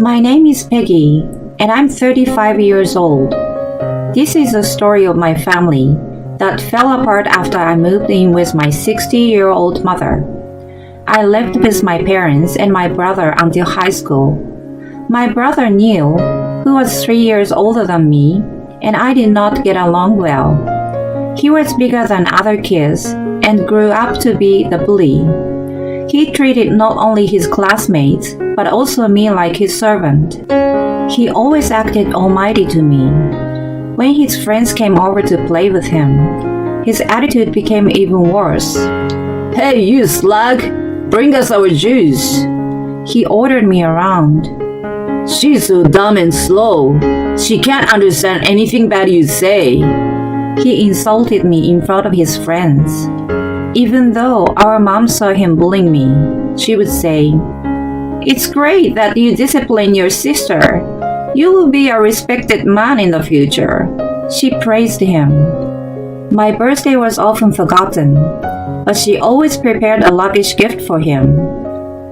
My name is Peggy, and I'm 35 years old. This is the story of my family that fell apart after I moved in with my 60-year-old mother. I lived with my parents and my brother until high school. My brother Neil, who was 3 years older than me, and I did not get along well. He was bigger than other kids and grew up to be the bully. He treated not only his classmates, but also me like his servant. He always acted almighty to me. When his friends came over to play with him, his attitude became even worse. "Hey, you slug! Bring us our juice!" He ordered me around. "She's so dumb and slow. She can't understand anything bad you say." He insulted me in front of his friends. Even though our mom saw him bullying me, she would say, "It's great that you discipline your sister. You will be a respected man in the future." She praised him. My birthday was often forgotten, but she always prepared a lavish gift for him.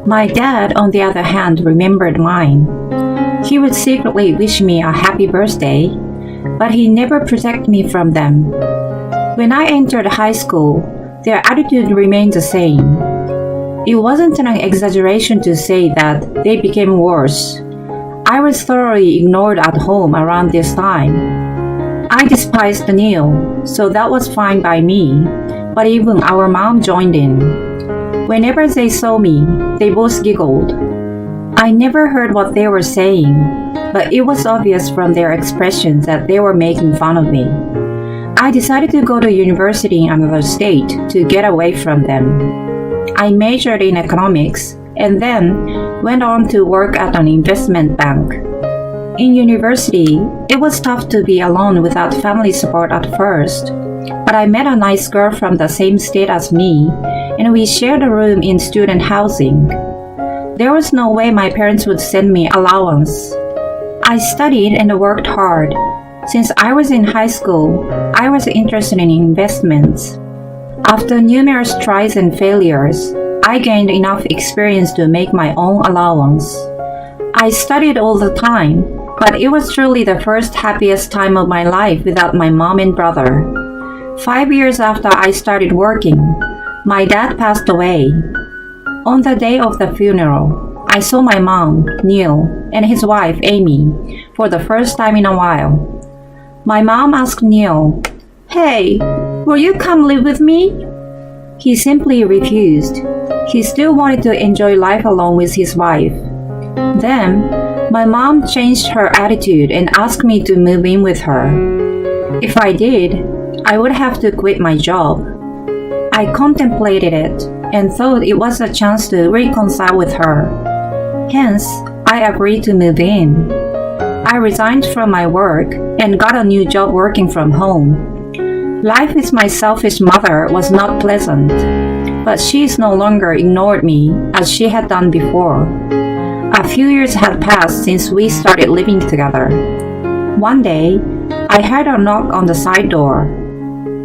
My dad, on the other hand, remembered mine. He would secretly wish me a happy birthday, but he never protected me from them. When I entered high school, their attitude remained the same. It wasn't an exaggeration to say that they became worse. I was thoroughly ignored at home around this time. I despised Neil, so that was fine by me, but even our mom joined in. Whenever they saw me, they both giggled. I never heard what they were saying, but it was obvious from their expressions that they were making fun of me. I decided to go to university in another state to get away from them. I majored in economics and then went on to work at an investment bank. In university, it was tough to be alone without family support at first, but I met a nice girl from the same state as me, and we shared a room in student housing. There was no way my parents would send me allowance. I studied and worked hard. Since I was in high school, I was interested in investments. After numerous tries and failures, I gained enough experience to make my own allowance. I studied all the time, but it was truly the first happiest time of my life without my mom and brother. 5 years after I started working, my dad passed away. On the day of the funeral, I saw my mom, Neil, and his wife, Amy, for the first time in a while. My mom asked Neil, "Hey, will you come live with me?" He simply refused. He still wanted to enjoy life alone with his wife. Then, my mom changed her attitude and asked me to move in with her. If I did, I would have to quit my job. I contemplated it and thought it was a chance to reconcile with her. Hence, I agreed to move in. I resigned from my work and got a new job working from home. Life with my selfish mother was not pleasant, but she no longer ignored me as she had done before. A few years had passed since we started living together. One day, I heard a knock on the side door.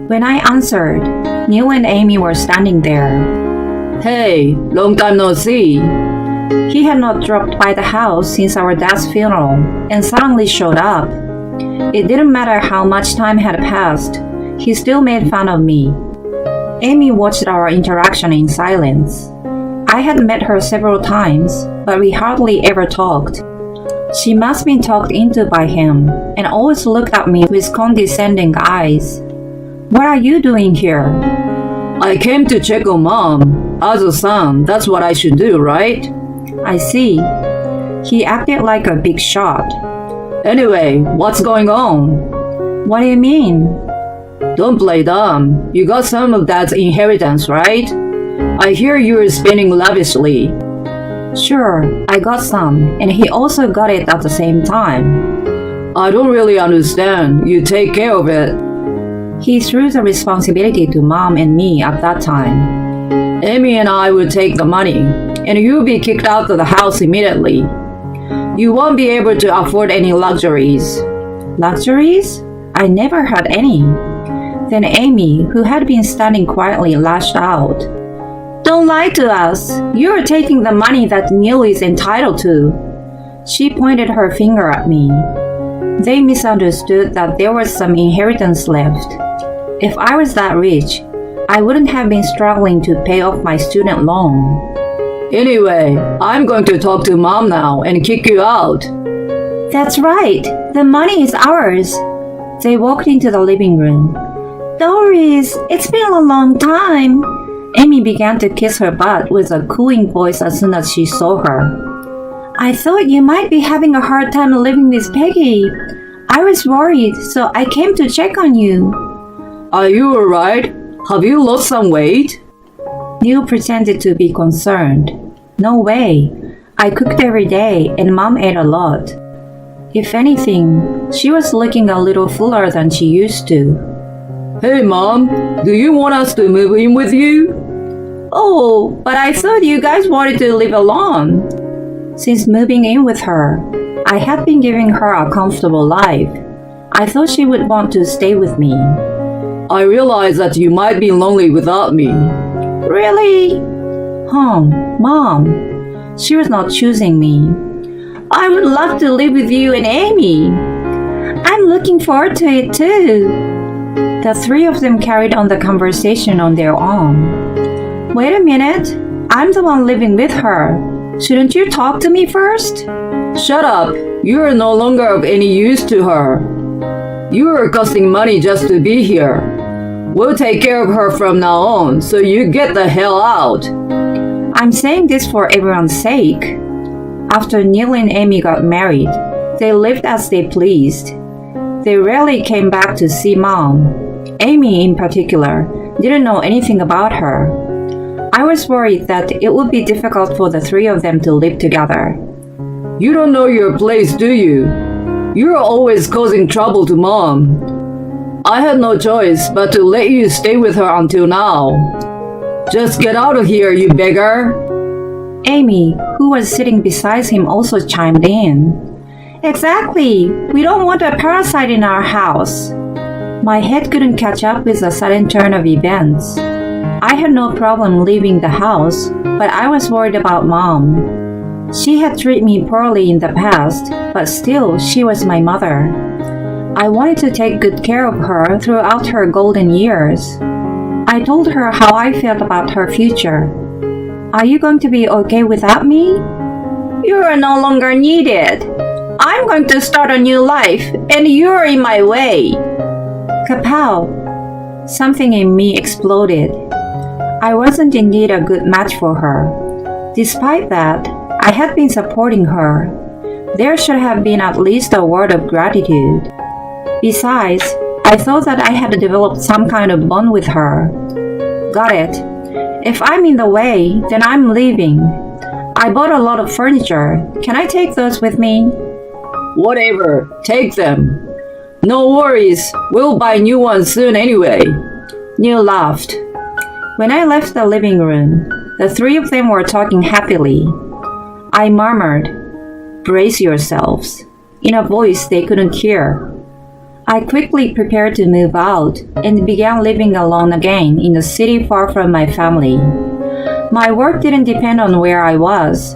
When I answered, Neil and Amy were standing there. "Hey, long time no see." He had not dropped by the house since our dad's funeral and suddenly showed up. It didn't matter how much time had passed, he still made fun of me. Amy watched our interaction in silence. I had met her several times, but we hardly ever talked. She must have been talked into by him and always looked at me with condescending eyes. "What are you doing here?" "I came to check on Mom. As a son, that's what I should do, right?" "I see." He acted like a big shot. "Anyway, what's going on?" "What do you mean?" "Don't play dumb. You got some of Dad's inheritance, right? I hear you're spending lavishly." "Sure, I got some, and he also got it at the same time." "I don't really understand. You take care of it." He threw the responsibility to Mom and me at that time. "Amy and I will take the money, and you'll be kicked out of the house immediately. You won't be able to afford any luxuries." "Luxuries? I never had any." Then Amy, who had been standing quietly, lashed out. "Don't lie to us. You're taking the money that Neil is entitled to." She pointed her finger at me. They misunderstood that there was some inheritance left. If I was that rich, I wouldn't have been struggling to pay off my student loan. Anyway, I'm going to talk to Mom now and kick you out. That's right. The money is ours. They walked into the living room. Doris, it's been a long time. Amy began to kiss her butt with a cooing voice as soon as she saw her. I thought you might be having a hard time living with Peggy. I was worried, so I came to check on you. Are you alright? Have you lost some weight? Neil pretended to be concerned. No way. I cooked every day and Mom ate a lot. If anything, she was looking a little fuller than she used to. Hey Mom, do you want us to move in with you? Oh, but I thought you guys wanted to live alone. Since moving in with her, I had been giving her a comfortable life. I thought she would want to stay with me. I realize that you might be lonely without me. Really? Mom. She was not choosing me. I would love to live with you and Amy. I'm looking forward to it too. The three of them carried on the conversation on their own. Wait a minute. I'm the one living with her. Shouldn't you talk to me first? Shut up. You are no longer of any use to her. You are costing money just to be here. We'll take care of her from now on, so you get the hell out. I'm saying this for everyone's sake. After Neil and Amy got married, they lived as they pleased. They rarely came back to see Mom. Amy, in particular, didn't know anything about her. I was worried that it would be difficult for the three of them to live together. You don't know your place, do you? You're always causing trouble to Mom. I had no choice but to let you stay with her until now. Just get out of here, you beggar! Amy, who was sitting beside him, also chimed in. Exactly! We don't want a parasite in our house. My head couldn't catch up with the sudden turn of events. I had no problem leaving the house, but I was worried about Mom. She had treated me poorly in the past, but still, she was my mother. I wanted to take good care of her throughout her golden years. I told her how I felt about her future. Are you going to be okay without me? You are no longer needed. I'm going to start a new life, and you're in my way. Kapow! Something in me exploded. I wasn't indeed a good match for her. Despite that, I had been supporting her. There should have been at least a word of gratitude. Besides, I thought that I had developed some kind of bond with her. Got it. If I'm in the way, then I'm leaving. I bought a lot of furniture. Can I take those with me? Whatever, take them. No worries, we'll buy new ones soon anyway. Neil laughed. When I left the living room, the three of them were talking happily. I murmured, "Brace yourselves," in a voice they couldn't hear. I quickly prepared to move out and began living alone again in a city far from my family. My work didn't depend on where I was.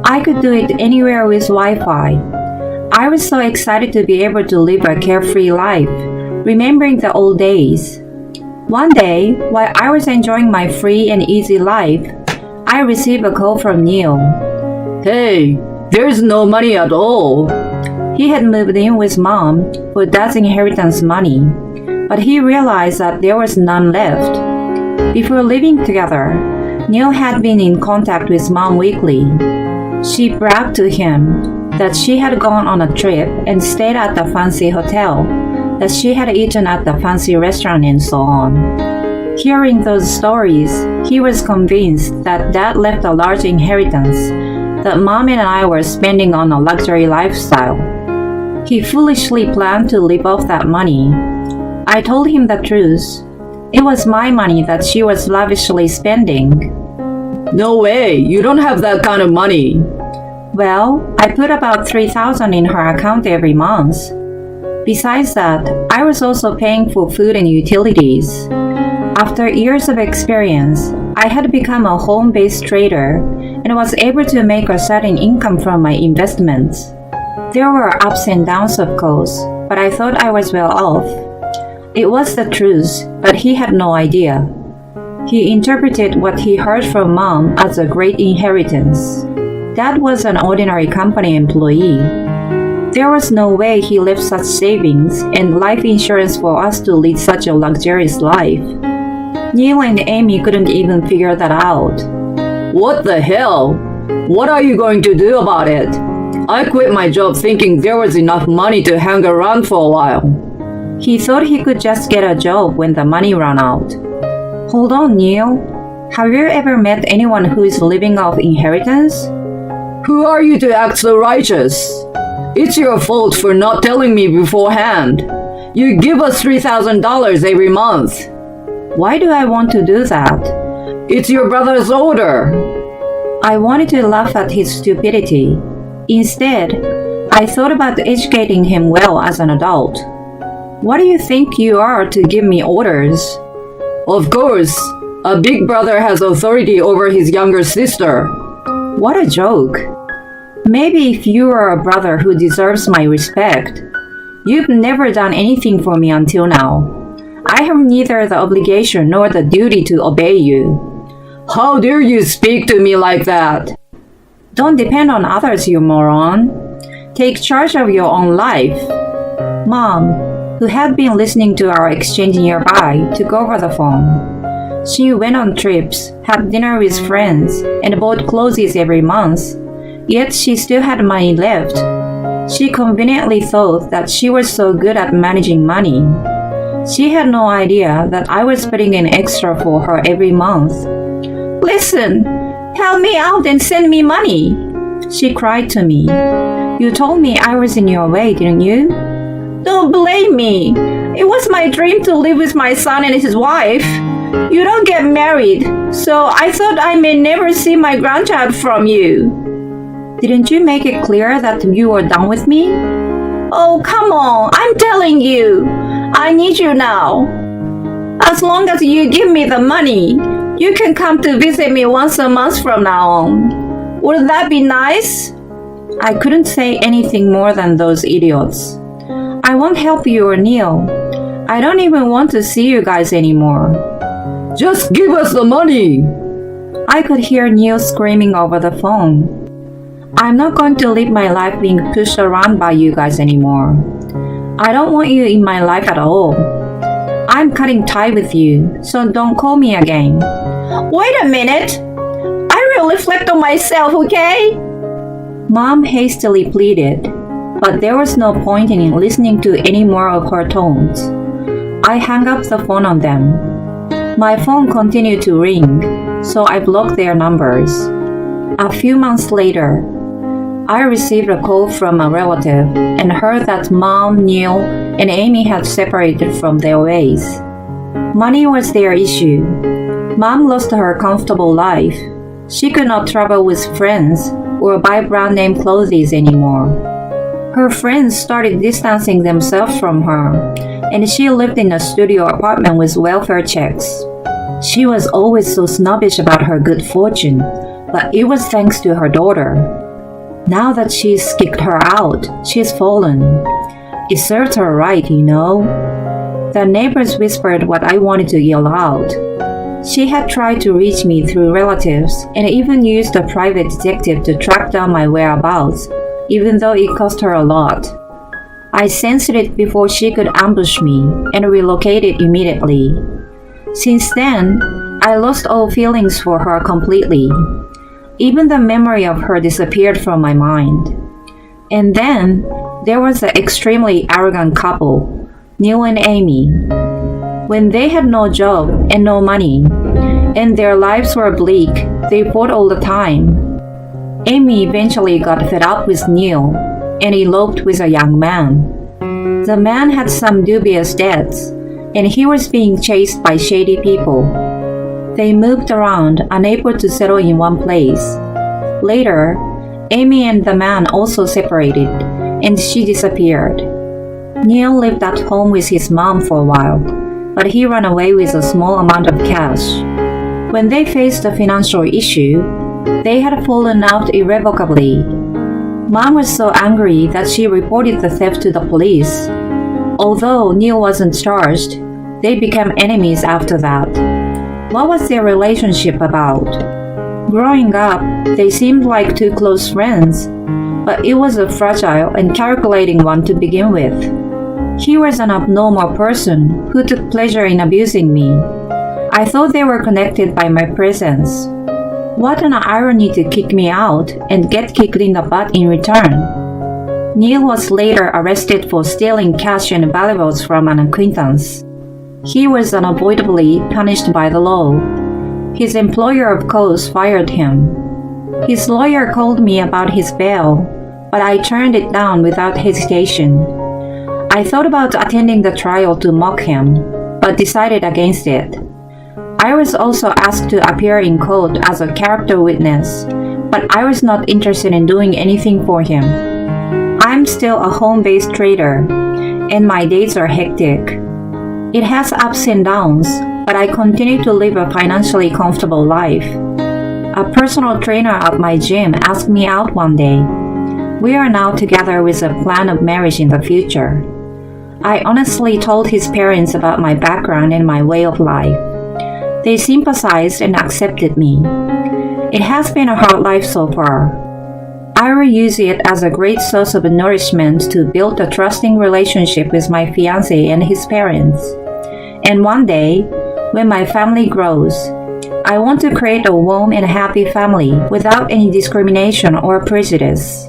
I could do it anywhere with Wi-Fi. I was so excited to be able to live a carefree life, remembering the old days. One day, while I was enjoying my free and easy life, I received a call from Neil. Hey, there's no money at all. He had moved in with Mom for Dad's inheritance money, but he realized that there was none left. Before living together, Neil had been in contact with Mom weekly. She bragged to him that she had gone on a trip and stayed at the fancy hotel, that she had eaten at the fancy restaurant and so on. Hearing those stories, he was convinced that Dad left a large inheritance that Mom and I were spending on a luxury lifestyle. He foolishly planned to live off that money. I told him the truth. It was my money that she was lavishly spending. No way, you don't have that kind of money. Well, I put about $3,000 in her account every month. Besides that, I was also paying for food and utilities. After years of experience, I had become a home-based trader and was able to make a certain income from my investments. There were ups and downs, of course, but I thought I was well off. It was the truth, but he had no idea. He interpreted what he heard from Mom as a great inheritance. Dad was an ordinary company employee. There was no way he left such savings and life insurance for us to lead such a luxurious life. Neil and Amy couldn't even figure that out. What the hell? What are you going to do about it? I quit my job thinking there was enough money to hang around for a while. He thought he could just get a job when the money ran out. Hold on, Neil. Have you ever met anyone who is living off inheritance? Who are you to act so righteous? It's your fault for not telling me beforehand. You give us $3,000 every month. Why do I want to do that? It's your brother's order. I wanted to laugh at his stupidity. Instead, I thought about educating him well as an adult. What do you think you are to give me orders? Of course, a big brother has authority over his younger sister. What a joke. Maybe if you are a brother who deserves my respect. You've never done anything for me until now. I have neither the obligation nor the duty to obey you. How dare you speak to me like that? Don't depend on others, you moron. Take charge of your own life. Mom, who had been listening to our exchange nearby, took over the phone. She went on trips, had dinner with friends, and bought clothes every month. Yet she still had money left. She conveniently thought that she was so good at managing money. She had no idea that I was putting in extra for her every month. Listen, help me out and send me money, she cried to me. You told me I was in your way, didn't you? Don't blame me. It was my dream to live with my son and his wife. You don't get married, so I thought I may never see my grandchild from you. Didn't you make it clear that you were done with me? Oh, come on, I'm telling you. I need you now. As long as you give me the money, you can come to visit me once a month from now on. Would that be nice? I couldn't say anything more than those idiots. I won't help you or Neil. I don't even want to see you guys anymore. Just give us the money! I could hear Neil screaming over the phone. I'm not going to live my life being pushed around by you guys anymore. I don't want you in my life at all. I'm cutting tie with you, so don't call me again. Wait a minute! I will reflect on myself, okay? Mom hastily pleaded, but there was no point in listening to any more of her tones. I hung up the phone on them. My phone continued to ring, so I blocked their numbers. A few months later, I received a call from a relative and heard that Mom, Neil, and Amy had separated from their ways. Money was their issue. Mom lost her comfortable life. She could not travel with friends or buy brand name clothes anymore. Her friends started distancing themselves from her, and she lived in a studio apartment with welfare checks. She was always so snobbish about her good fortune, but it was thanks to her daughter. Now that she's kicked her out, she's fallen. It served her right, you know. The neighbors whispered what I wanted to yell out. She had tried to reach me through relatives and even used a private detective to track down my whereabouts, even though it cost her a lot. I sensed it before she could ambush me and relocated immediately. Since then, I lost all feelings for her completely. Even the memory of her disappeared from my mind. And then, there was the extremely arrogant couple, Neil and Amy. When they had no job and no money, and their lives were bleak, they fought all the time. Amy eventually got fed up with Neil and eloped with a young man. The man had some dubious debts, and he was being chased by shady people. They moved around, unable to settle in one place. Later, Amy and the man also separated, and she disappeared. Neil lived at home with his mom for a while, but he ran away with a small amount of cash. When they faced a financial issue, they had fallen out irrevocably. Mom was so angry that she reported the theft to the police. Although Neil wasn't charged, they became enemies after that. What was their relationship about? Growing up, they seemed like two close friends, but it was a fragile and calculating one to begin with. He was an abnormal person who took pleasure in abusing me. I thought they were connected by my presence. What an irony to kick me out and get kicked in the butt in return. Neil was later arrested for stealing cash and valuables from an acquaintance. He was unavoidably punished by the law. His employer, of course, fired him. His lawyer called me about his bail, but I turned it down without hesitation. I thought about attending the trial to mock him, but decided against it. I was also asked to appear in court as a character witness, but I was not interested in doing anything for him. I'm still a home-based trader, and my days are hectic. It has ups and downs, but I continue to live a financially comfortable life. A personal trainer at my gym asked me out one day. We are now together with a plan of marriage in the future. I honestly told his parents about my background and my way of life. They sympathized and accepted me. It has been a hard life so far. I will use it as a great source of nourishment to build a trusting relationship with my fiancé and his parents. And one day, when my family grows, I want to create a warm and happy family without any discrimination or prejudice.